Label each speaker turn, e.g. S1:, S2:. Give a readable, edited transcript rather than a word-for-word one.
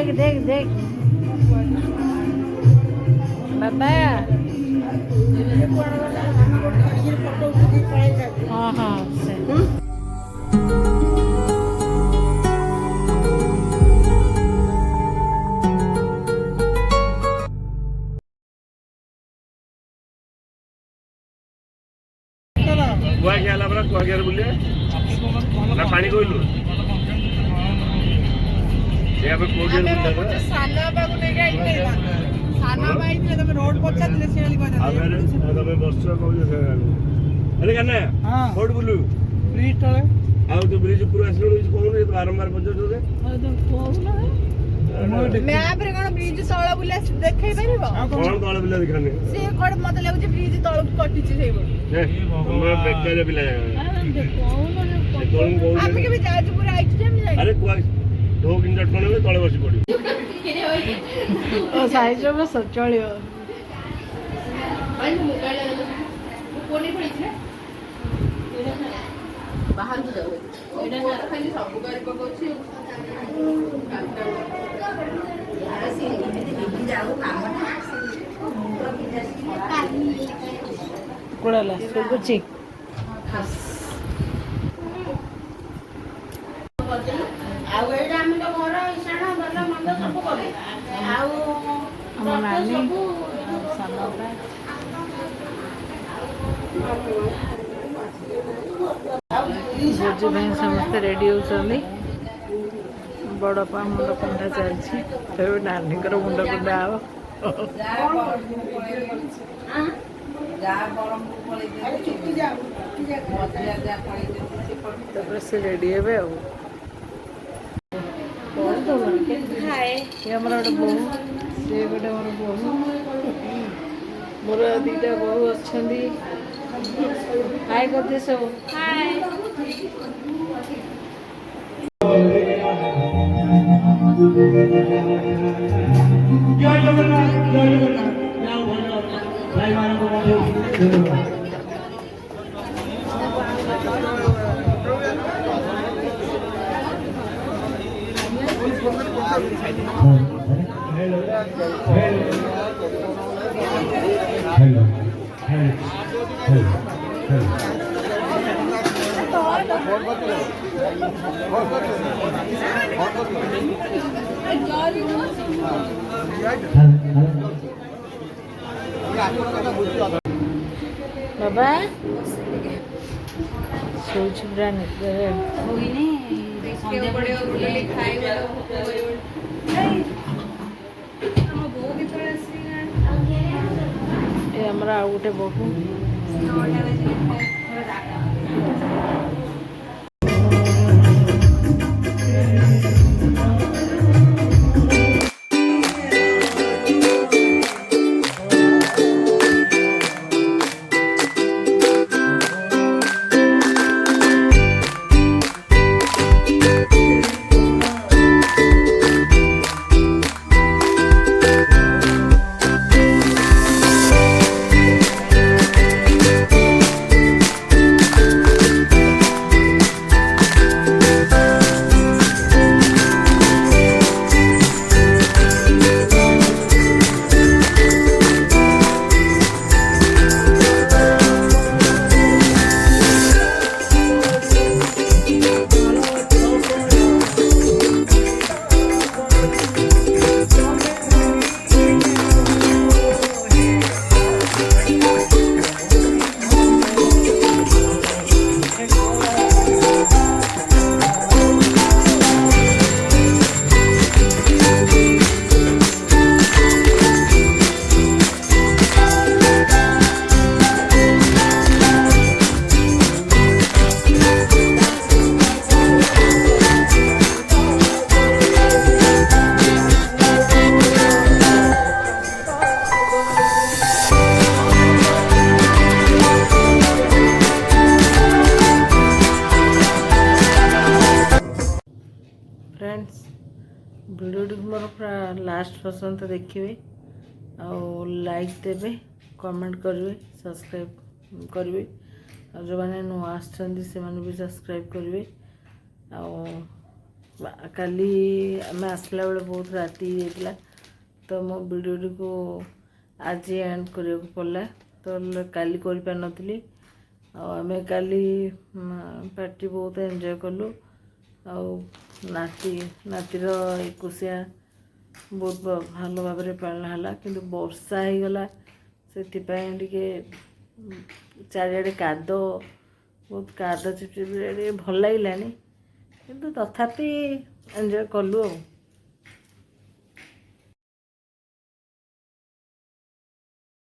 S1: देख देख देख बाबा। हाँ हाँ से
S2: कुआ क्या बरा कुआ क्या बोलिए ना पानी कोइलु ये पे कोडियल बुंदा
S3: साना बाबू ने क्या इतना साना भाई थे तमे रोड पछा दिले से वाली बात
S2: अबे तमे बस को जे अरे कन्ने हां रोड बुलु ब्रिज तले आउ तो ब्रिज पूरा असलो कोन रे बारंबार पछो रे तो कोन
S3: मैप रे कोन ब्रिज तळा बुला देखै परिबो
S2: कोन तळा बुला दिखाने
S3: से कोड मत लागु जे ब्रिज तळ कटि छै सेबो
S2: हमरा बेकार बिला कोन
S3: हम के भी जाज पूरा आइट टाइम जाई
S2: अरे कुआ 2 किलोमीटर कोन तळे बसी पड़ी
S1: ओ साइज में सब चलियो
S3: आई मोबाइल कोनी पड़ी छै बाहर को जाओ एटा ना खाली सब गाड़ी पको छी यार से निकल जाओ काम
S1: कुड़ाला सुगुची
S3: आउ एटा हम तो घर इसाना बल्ला मंद सब करे आउ
S1: हम नानी सानोबा जोजी भाई समस्त रेडी होती बड़पा मुंड कुंडा चलती नानी मुंड कुंडा हम से रेडी हे आमर गोटे बहु से गोटे मोर बहु मोर दीटा बहु अच्छा हाय करते सब हाय
S4: जय जगन्नाथ जय जगन्नाथ भाई मान को हेलो हेलो
S1: बाबा सोच पूरा आमर आ गोटे बहु फ्रेंड्स वीडियो मोर पूरा लास्ट पर्यंत देखिए लाइक देवे कमेंट करेंगे सब्सक्राइब करेंगे जो मैंने नुआ आसछन्ति से भी सब्सक्राइब करेंगे କାଲି ଆମେ ଆସିଲା ବେଳେ ବହୁତ ରାତି ହେଇଯାଇଥିଲା ତ ମୋ ଭିଡ଼ିଓଟିକୁ ଆଜି ଏଣ୍ଡ କରିବାକୁ ପଡ଼ିଲା ତ କାଲି କରିପାରିନଥିଲି। ଆଉ ଆମେ କାଲି ପାର୍ଟି ବହୁତ ଏନ୍ଜୟ କଲୁ। ଆଉ ନାତିର 21 ବହୁତ ଭଲ ଭାବରେ ପାଳନ ହେଲା, କିନ୍ତୁ ବର୍ଷା ହେଇଗଲା ସେଥିପାଇଁ ଟିକେ ଚାରିଆଡ଼େ ବହୁତ କାଦ ଚିପଚିପିରେ ଟିକେ ଭଲ ଲାଗିଲାନି, କିନ୍ତୁ ତଥାପି ଏନ୍ଜୟ କଲୁ ଆଉ।